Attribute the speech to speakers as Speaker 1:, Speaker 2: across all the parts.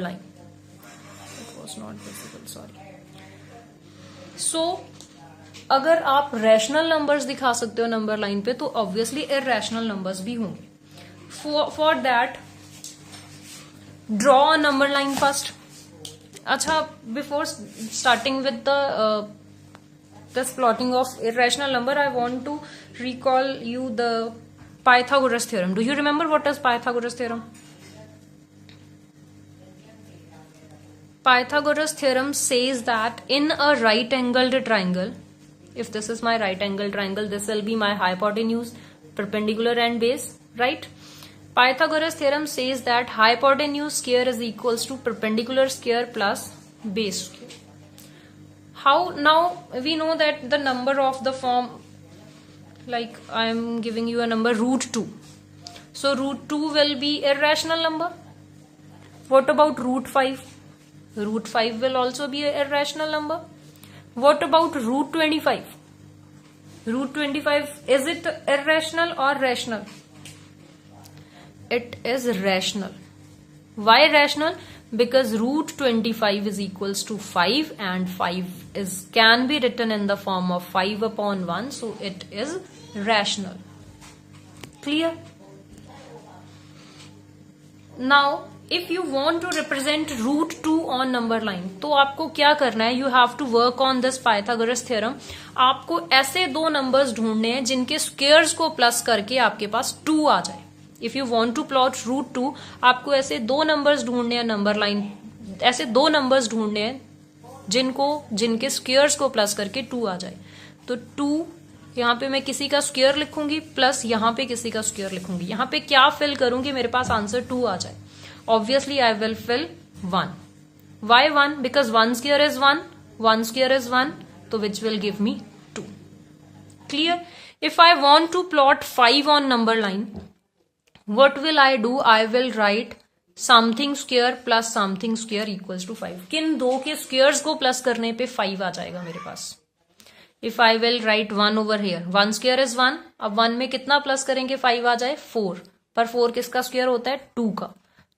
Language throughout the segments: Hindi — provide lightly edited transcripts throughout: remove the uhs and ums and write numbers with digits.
Speaker 1: line. It was not visible, sorry. So अगर आप रैशनल नंबर्स दिखा सकते हो नंबर लाइन पे, तो ऑब्वियसली इरैशनल नंबर्स भी होंगे. For that draw a number line first. अच्छा, before starting with this plotting of irrational number, I want to recall you the Pythagoras theorem. Do you remember what is Pythagoras theorem? Pythagoras theorem says that in a right angled triangle, if this is my right angled triangle, this will be my hypotenuse, perpendicular and base, right? Pythagoras theorem says that hypotenuse square is equals to perpendicular square plus base square. How? Now we know that the number of the form, like I am giving you a number root 2. So root 2 will be irrational number. What about root 5? Root 5 will also be an irrational number. What about root 25? Root 25, is it irrational or rational? It is rational. Why rational? Because root 25 is equals to 5 and 5 can be written in the form of 5 upon 1, so it is rational. Clear? Now if you want to represent root 2 on number line, तो आपको क्या करना है? You have to work on this Pythagoras theorem. आपको ऐसे दो नंबर्स ढूंढने हैं जिनके स्क्वेयर्स को प्लस करके आपके पास 2 आ जाए. If you want to plot root 2, आपको ऐसे दो नंबर्स ढूंढने हैं नंबर लाइन, ऐसे दो नंबर्स ढूंढने हैं जिनके स्क्वेयर्स को प्लस करके 2 आ जाए. तो 2 यहाँ पे मैं किसी का स्क्वेयर लिखूंगी, प्लस यहाँ पे किसी का स्क्वेयर लिखूंगी. यहाँ पे क्या फिल करूंगी, मेरे पास आंसर 2 आ जाए. Obviously I will fill 1. Why 1? Because 1 square is 1, 1 square is 1, तो which will give me 2. Clear? If I want to plot 5 on number line, what will I do? I will write something square plus something square equals to 5. किन दो के स्क्वेयर्स को प्लस करने पे 5 आ जाएगा मेरे पास. If I will write 1 over here, 1 square is 1. अब 1 में कितना प्लस करेंगे 5 आ जाए? 4. पर 4 किसका स्क्वेयर होता है? 2 का.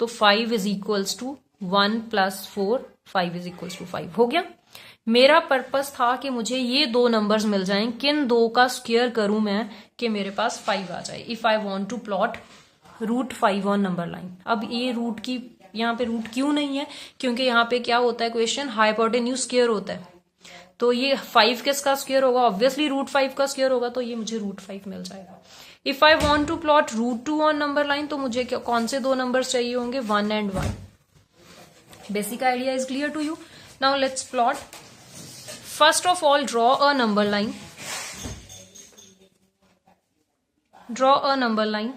Speaker 1: तो 5 is equals to 1 plus 4, 5 is equals to 5. हो गया. मेरा पर्पस था कि मुझे ये दो नंबर्स मिल जाएं, किन दो का स्क्वेयर करूं मैं कि मेरे पास 5 आ जाए. If I want to plot root 5 on number line. अब ये रूट की यहाँ पे रूट क्यों नहीं है? क्योंकि यहाँ पे क्या होता है क्वेश्चन, हाइपोटेन्यूज स्क्वेयर होता है. तो ये 5 किसका स्क्वेयर होगा? ऑब्वियसली रूट 5 का स्क्वेयर होगा, तो ये मुझे रूट 5 मिल जाएगा. If I want to plot root 2 on number line, तो मुझे कौन से दो नंबर्स चाहिए होंगे? 1 and 1. Basic idea is clear to you. Now let's plot. First of all draw a number line. Draw a number line.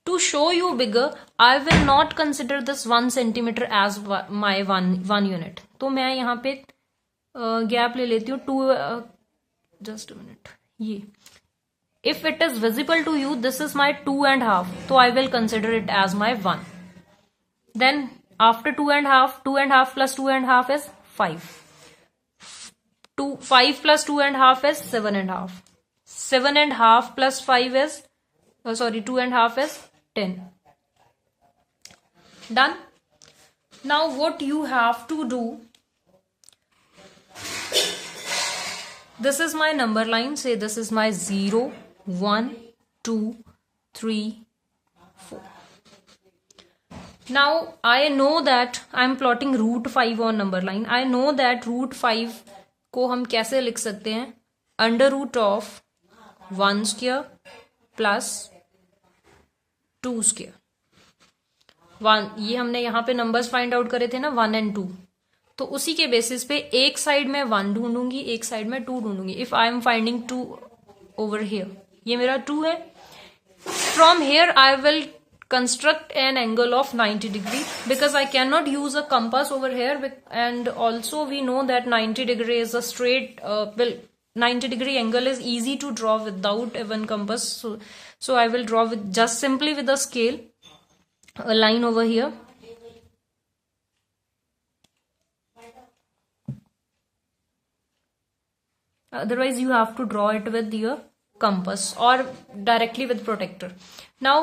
Speaker 1: To show you bigger, I will not consider this 1 centimeter as my one unit. तो मैं यहाँ पे गैप ले लेती हूँ 2. Just a minute. ये if it is visible to you, this is my 2.5. तो I will consider it as my 1. Then after 2.5 plus 2.5 is 5. 5 plus 2.5 is 7.5. 7.5 plus 5 is 2.5 is 10. Done. Now what you have to do, this is my number line, say this is my 0, 1, 2, 3, 4. Now I know that I am plotting root 5 on number line. I know that root 5 को हम कैसे लिख सकते हैं? Under root of 1 square plus 2 square. 1, ये हमने यहाँ पे नंबर्स फाइंड आउट करे थे ना, 1 and 2. तो उसी के बेसिस पे एक साइड में 1 ढूंढूंगी, एक साइड में 2 ढूंढूंगी. If I am finding 2 over here, ये मेरा 2 है. From here I will construct an angle of 90 degree because I can not use a compass over here. And also we know that 90 degree is a straight 90 degree angle is easy to draw without even compass. So I will draw with just simply with a scale, a line over here. Otherwise you have to draw it with your compass or directly with protractor. Now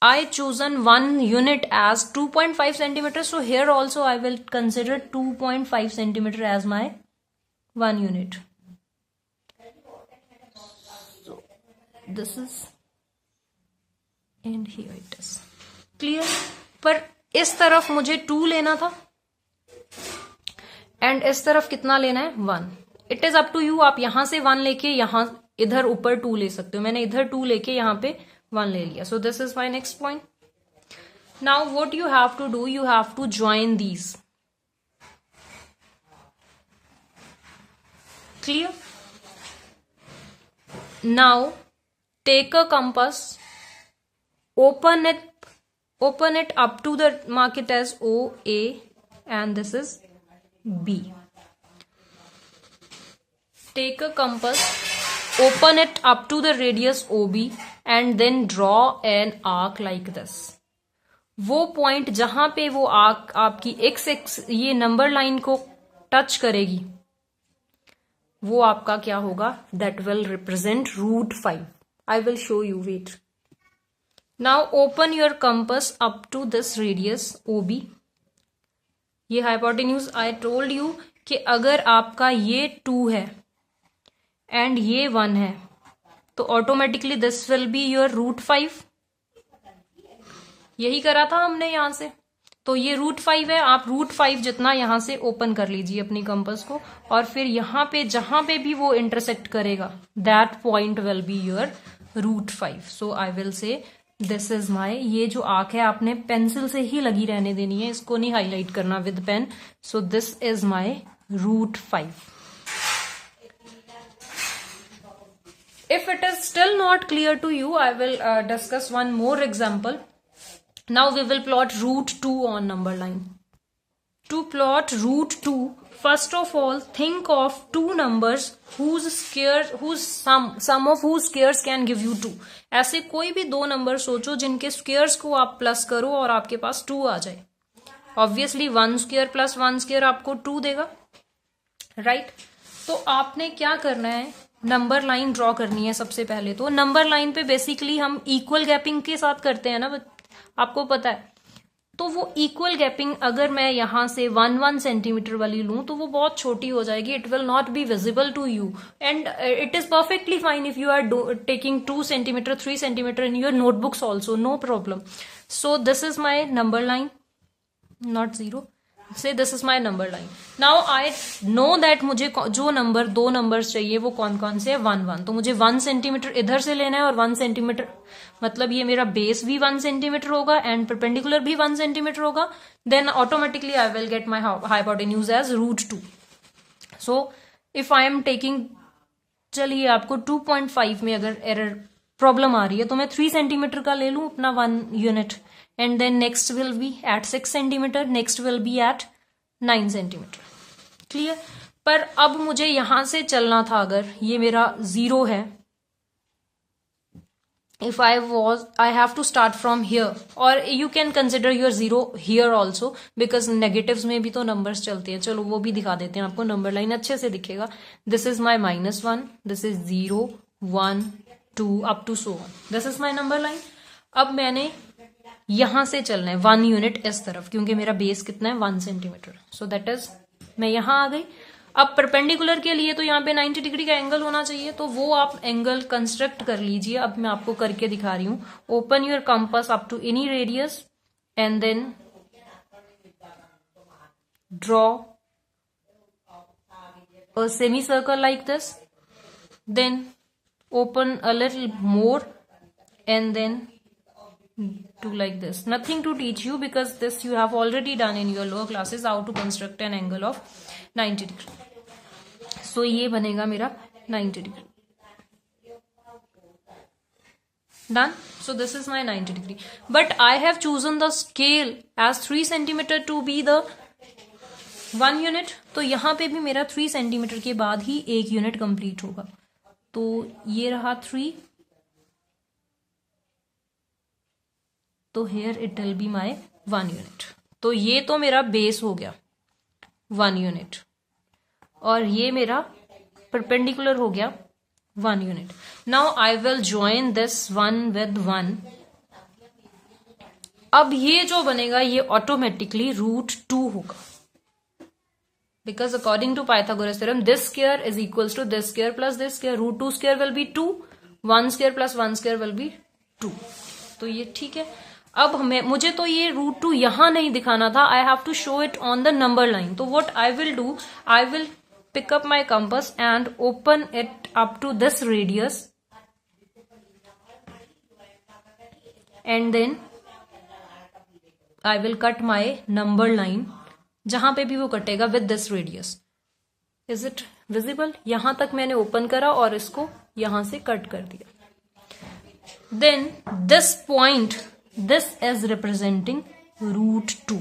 Speaker 1: I chosen 1 unit as 2.5 centimeters. So here also I will consider 2.5 centimeter as my 1 unit. So this is, and here it is. Clear? पर इस तरफ मुझे 2 लेना था एंड इस तरफ कितना लेना है 1. It is up to you. आप यहां से 1 लेके यहां इधर ऊपर 2 ले सकते हो. मैंने इधर 2 लेके यहां पे 1 ले लिया. So this is my next point. Now what you have to do, you have to join these. Clear? Now take a compass, open it up to the, mark it as OA, and this is B. Take a compass, open it up to the radius OB, and then draw an arc like this. वो पॉइंट जहां पे वो आर्क आपकी x ये नंबर लाइन को टच करेगी, वो आपका क्या होगा, that will represent √5. I will show you, wait. Now open your compass up to this radius OB. ये हाइपोटेन्यूज आई टोल्ड यू कि अगर आपका ये 2 है एंड ये 1 है तो automatically this will be your √5. यही करा था हमने यहां से. तो ये √5 है. आप √5 जितना यहां से ओपन कर लीजिए अपनी कंपास को, और फिर यहां पे जहां पे भी वो इंटरसेक्ट करेगा that point will be your √5. So I will say this is माई, ये जो आर्क है आपने पेंसिल से ही लगी रहने देनी है, इसको नहीं हाईलाइट करना with pen. So this is my √5. If it is still not clear to you, I will discuss one more example. Now we will plot √2 on number line. To plot √2, first of all think of 2 numbers whose sum of whose squares can give you 2. ऐसे कोई भी 2 नंबर सोचो जिनके स्क्वायर्स को आप प्लस करो और आपके पास 2 आ जाए. ऑब्वियसली 1 स्क्वायर प्लस 1 स्क्वायर आपको 2 देगा, राइट? तो आपने क्या करना है, नंबर लाइन ड्रॉ करनी है. सबसे पहले तो नंबर लाइन पे बेसिकली हम इक्वल गैपिंग के साथ करते हैं ना, आपको पता है. तो वो इक्वल गैपिंग अगर मैं यहां से 1 सेंटीमीटर वाली लूं तो वो बहुत छोटी हो जाएगी. It will not be visible to you and it is perfectly fine if you are taking 2 centimetre 3 centimetre in your notebooks also, no problem. So this is my number line, not 0. So this is my number line. Now I know that मुझे जो नंबर 2 नंबर्स चाहिए वो कौन कौन से है, 1 1. तो मुझे 1 सेंटीमीटर इधर से लेना है और 1 सेंटीमीटर, मतलब ये मेरा बेस भी 1 सेंटीमीटर होगा एंड परपेंडिकुलर भी 1 सेंटीमीटर होगा. Then automatically I will get my hypotenuse as √2. So if I am taking, चलिए आपको 2.5 में अगर एरर प्रॉब्लम आ रही है तो मैं 3 सेंटीमीटर का ले लूं अपना 1 unit, and then next will be at 6 centimeter, next will be at 9 centimeter. Clear? पर अब मुझे यहां से चलना था, अगर ये मेरा 0 है, if I have to start from here, or you can consider your 0 here also because negatives में भी तो numbers चलते हैं. चलो वो भी दिखा देते हैं आपको, नंबर लाइन अच्छे से दिखेगा. This is my -1, this is 0 1 2 up to so on. This is my number line. अब मैंने यहां से चलना है 1 यूनिट इस तरफ, क्योंकि मेरा बेस कितना है 1 सेंटीमीटर. सो दैट इज, मैं यहां आ गई. अब परपेंडिकुलर के लिए तो यहाँ पे 90 डिग्री का एंगल होना चाहिए, तो वो आप एंगल कंस्ट्रक्ट कर लीजिए. अब मैं आपको करके दिखा रही हूं. Open your compass up to any radius and then draw a semicircle like this, then open a little more and then do like this. Nothing to teach you because this you have already done in your lower classes, how to construct an angle of 90 degree. So ये बनेगा मेरा 90 degree. Done. So this is my 90 degree. But I have chosen the scale as 3 centimeter to be the 1 unit. तो यहाँ पे भी मेरा 3 सेंटीमीटर के बाद ही 1 यूनिट कंप्लीट होगा. तो ये रहा 3. तो here it will be my 1 unit. तो ये तो मेरा बेस हो गया 1 यूनिट, और ये मेरा परपेंडिकुलर हो गया 1 unit. Now I will join this 1 with 1 अब ये जो बनेगा ये ऑटोमेटिकली √2 होगा, because according to Pythagoras theorem this square is equals to this square plus this square, √2 square will be 2, 1 square plus 1 square will be 2। तो ये ठीक है। अब मुझे तो ये √2 यहां नहीं दिखाना था, I have to show it on the number line. तो what I will do, I will pick up my compass and open it up to this radius, and then I will cut my number line जहां पे भी वो कटेगा with this radius. Is it visible? यहां तक मैंने ओपन करा और इसको यहां से कट कर दिया। Then this point, this is representing √2.